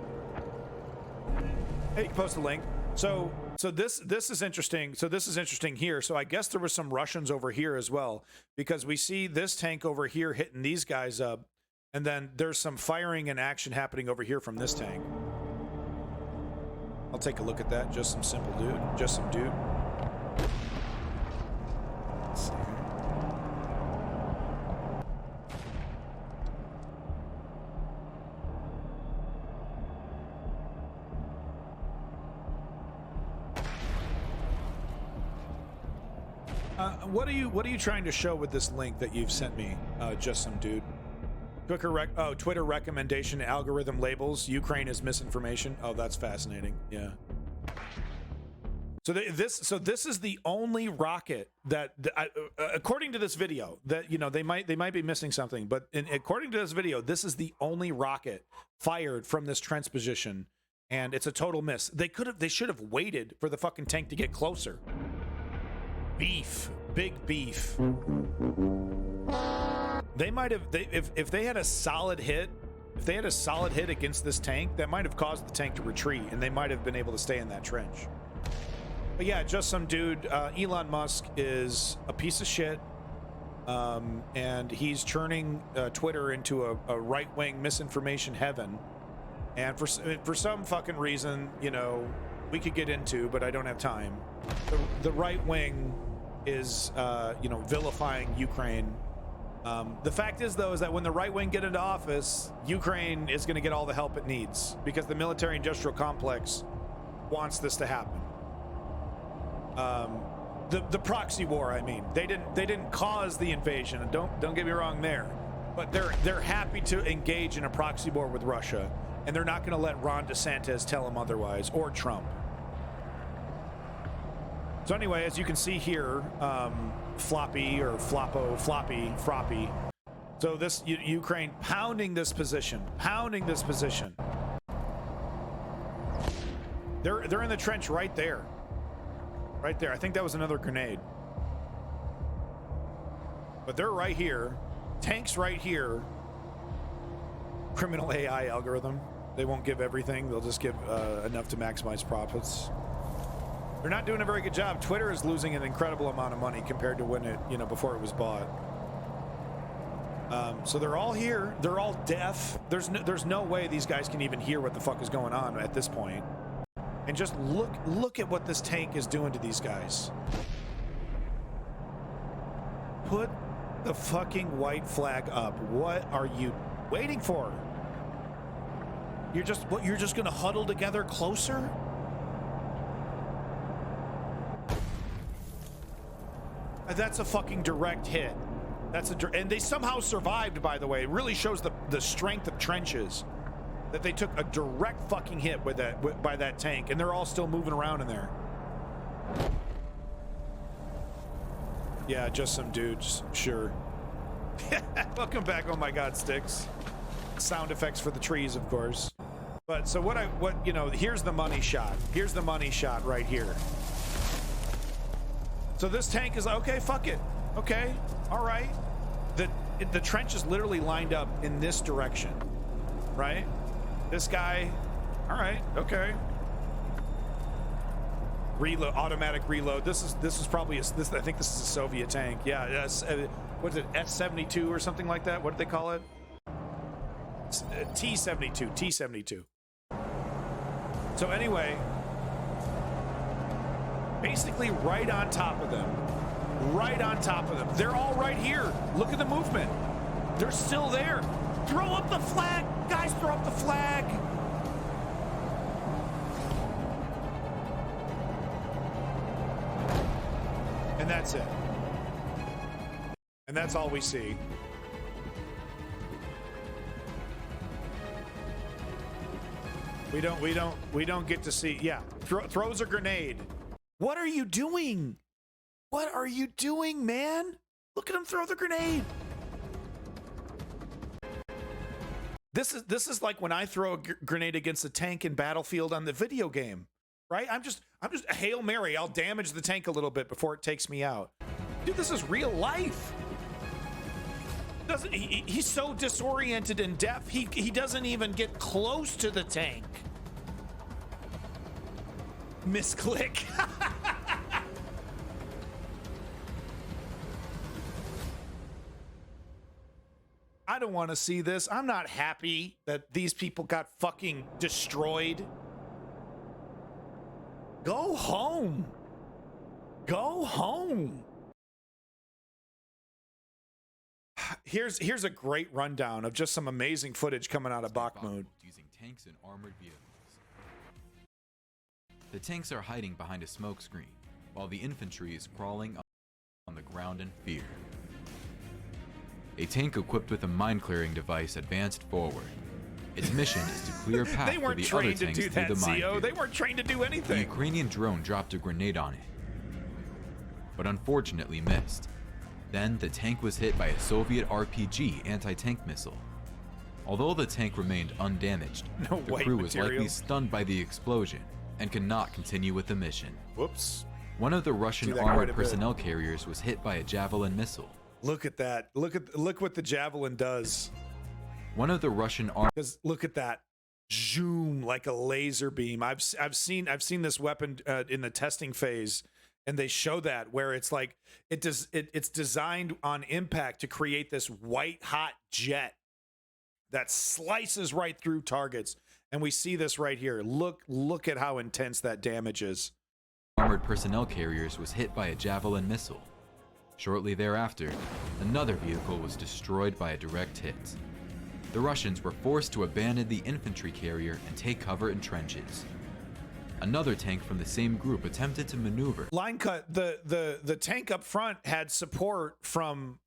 Hey, post the link. So this is interesting. So this is interesting here. So I guess there were some Russians over here as well, because we see this tank over here hitting these guys up, and then there's some firing and action happening over here from this tank. I'll take a look at that. Just some simple dude. Just some dude. Let's see here. What are you trying to show with this link that you've sent me? Just some dude. Twitter recommendation algorithm labels Ukraine as misinformation. Oh, that's fascinating. Yeah. So this is the only rocket that according to this video, that, you know, they might be missing something, but according to this video, this is the only rocket fired from this trench position, and it's a total miss. They should have waited for the fucking tank to get closer. Beef, big beef. They might have, if they had a solid hit, against this tank, that might have caused the tank to retreat, and they might have been able to stay in that trench. But yeah, just some dude. Elon Musk is a piece of shit, and he's turning Twitter into a right-wing misinformation heaven. And for some fucking reason, you know, we could get into, but I don't have time. The right wing is, you know, vilifying Ukraine. The fact is, though, is that when the right wing get into office, Ukraine is going to get all the help it needs, because the military-industrial complex wants this to happen. The proxy war, I mean, they didn't cause the invasion, and don't get me wrong there, but they're happy to engage in a proxy war with Russia, and they're not going to let Ron DeSantis tell them otherwise, or Trump. So anyway, as you can see here, floppy. So this Ukraine pounding this position. They're in the trench right there. Right there. I think that was another grenade. But they're right here. Tanks right here. Criminal AI algorithm. They won't give everything. They'll just give enough to maximize profits. They're not doing a very good job. Twitter is losing an incredible amount of money compared to when it, you know, before it was bought. So they're all here. They're all deaf. There's no way these guys can even hear what the fuck is going on at this point. And just look at what this tank is doing to these guys. Put the fucking white flag up. What are you waiting for? You're just gonna huddle together closer? That's a fucking direct hit. And they somehow survived, by the way. It really shows the strength of trenches, that they took a direct fucking hit by that tank, and they're all still moving around in there. Yeah, just some dudes, sure. Welcome back. Oh my God, Sticks. Sound effects for the trees, of course. But so what you know, here's the money shot. Here's the money shot right here. So this tank is like, okay, fuck it. Okay, all right. The trench is literally lined up in this direction, right? This guy, all right, okay. Reload, automatic reload. This is probably I think this is a Soviet tank. Yeah, what is it, S-72 or something like that? What did they call it? T-72. So anyway, basically right on top of them. Right on top of them. They're all right here. Look at the movement. They're still there. Throw up the flag! Guys, throw up the flag! And that's it. And that's all we see. We don't get to see. Yeah, throws a grenade. What are you doing? What are you doing, man? Look at him throw the grenade. This is like when I throw a grenade against a tank in Battlefield on the video game, right? I'm just a Hail Mary. I'll damage the tank a little bit before it takes me out. Dude, this is real life. He's so disoriented and deaf, he doesn't even get close to the tank. Misclick. I don't want to see this. I'm not happy that these people got fucking destroyed. Go home. Go home. Here's a great rundown of just some amazing footage coming out of Bakhmut. Using tanks and armored vehicles. The tanks are hiding behind a smoke screen, while the infantry is crawling on the ground in fear. A tank equipped with a mine-clearing device advanced forward. Its mission is to clear a path for the other tanks through the minefield. They weren't trained to do anything. The Ukrainian drone dropped a grenade on it, but unfortunately missed. Then the tank was hit by a Soviet RPG anti-tank missile. Although the tank remained undamaged, the crew was likely stunned by the explosion and could not continue with the mission. Whoops. One of the Russian armored personnel carriers was hit by a Javelin missile. Look at that. Look what the Javelin does. One of the Russian look at that. Zoom like a laser beam. I've seen this weapon in the testing phase, and they show that where it's like it's designed on impact to create this white hot jet that slices right through targets. And we see this right here. Look at how intense that damage is. Armored personnel carriers was hit by a Javelin missile. Shortly thereafter, another vehicle was destroyed by a direct hit. The Russians were forced to abandon the infantry carrier and take cover in trenches. Another tank from the same group attempted to maneuver. Line cut. The tank up front had support from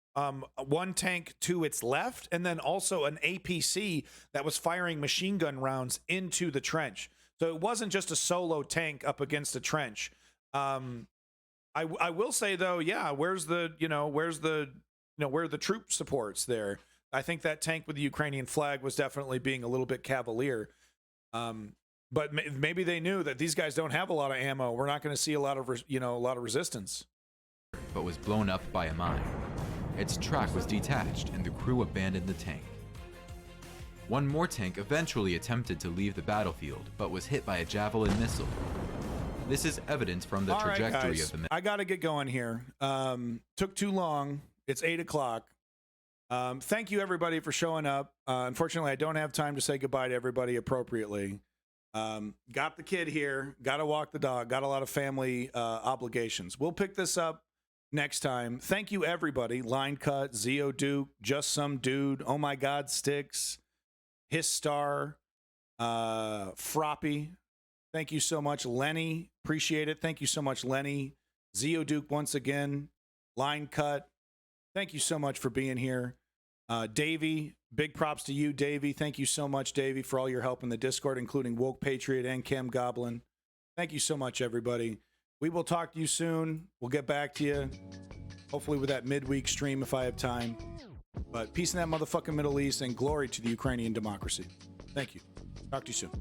one tank to its left, and then also an APC that was firing machine gun rounds into the trench. So it wasn't just a solo tank up against a trench. I will say though, yeah, where are the troop supports there? I think that tank with the Ukrainian flag was definitely being a little bit cavalier. But maybe they knew that these guys don't have a lot of ammo. We're not going to see a lot of resistance. But was blown up by a mine. Its track was detached and the crew abandoned the tank. One more tank eventually attempted to leave the battlefield, but was hit by a Javelin missile. This is evidence from the trajectory of the missile. I got to get going here. Took too long. It's 8 o'clock. Thank you everybody for showing up. Unfortunately, I don't have time to say goodbye to everybody appropriately. Got the kid here, got to walk the dog, got a lot of family obligations. We'll pick this up next time. Thank you everybody. Line Cut, Zeo Duke, Just Some Dude, Oh My God Sticks, His Star, Froppy. Thank you so much, Lenny. Appreciate it. Thank you so much, Lenny. Zeo Duke once again. Line Cut. Thank you so much for being here. Davey, big props to you, Davey. Thank you so much, Davey, for all your help in the Discord, including Woke Patriot and Cam Goblin. Thank you so much, everybody. We will talk to you soon. We'll get back to you, hopefully with that midweek stream if I have time. But peace in that motherfucking Middle East and glory to the Ukrainian democracy. Thank you. Talk to you soon.